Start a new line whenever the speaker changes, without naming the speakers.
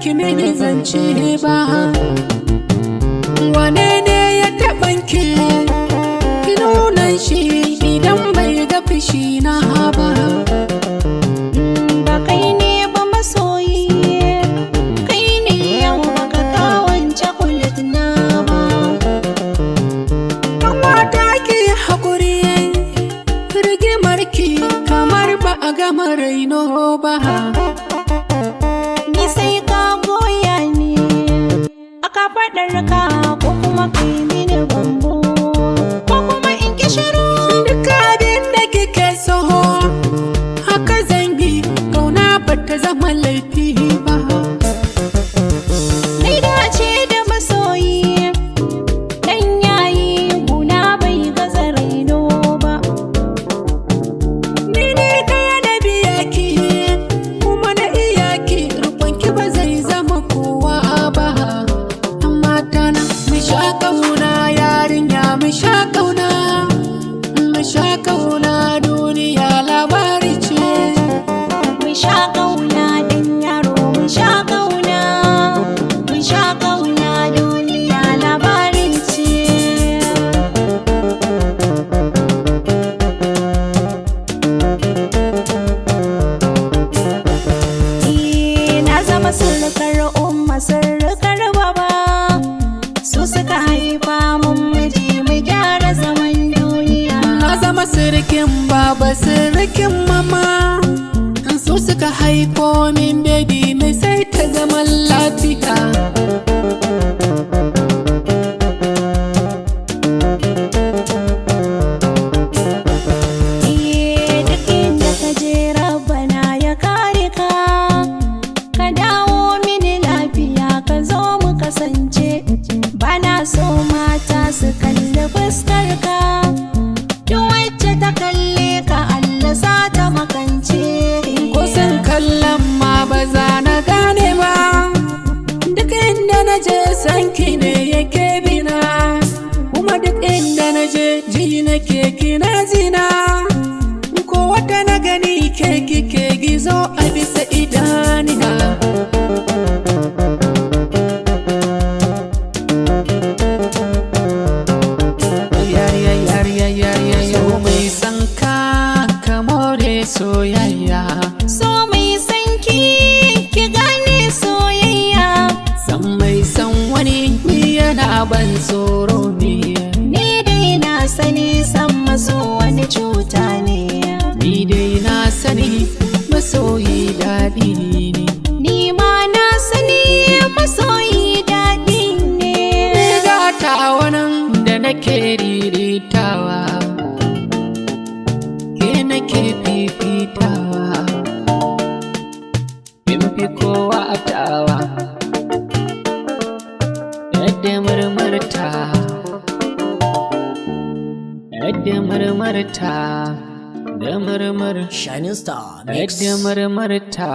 ki mini zance ba. Wane ne ya taɓanki ki nuna shi idan bai ga fushi na ba.
Ba kai ne ba masoyi, kai ne yau baka kawance kulit na ba.
Kamata ki haƙuri rigimarki kamar ba a gama raino ba.
Ni sai ka goya ni aka faɗar ka ko kuma kai mini bambo ko kuma in ki shiru.
Duk abin da kike so haka zan yi, kauna ba ta zama laifi ba.
Nai dace da masoyi dan yayi guna bai gaza raino ba.
Ni ne ɗaya na biya ki kuma na iya ki, riƙonki ba zai zama kowa ba. Amma tana mu sha ƙauna yarinya, mu sha ƙauna, mu sha ƙauna, duniya labari ce.
Mun sha ƙauna dan yaro, mun sha ƙauna, mun sha ƙauna, duniya labarin ce. Na zama surukar umma, surukar baba, su suka haifa mun miji mu gyara zaman duniya.
Na zama sirikin baba, sirikin mama, su suka haifo min baby mai sai ta zaman lafiya.
Duk inda ka je Rabbana ya kare ka, ka dawo mini lafiya ka zo mu kasance. Bana so mata su kalli fuskar ka, duk wacce ta kalle ka Allah sa ta makance.
Kusan kallon ma ba za na gane ba, duk inda na je sanki ne yake bina, kuma duk inda na je ji nake kina zina. Ko wata na gani ke kike gizo a bisa idanina. So mai san ka more soyayya,
So mai san ki gane soyayya,
san mai san wani yana ban tsoro ne.
ni dai na sani san maso wani cuta ne.
Ni dai na sani masoyi daɗi ne.
Ni ma na sani masoyi daɗi ne.
Ni gata wannan da nake riritawa, ke nake fifitawa, in fi kowa a tawa. Yadda murmurta, yadda murmurta, da murmur,
Shining Star Mix.
yadda murmurta.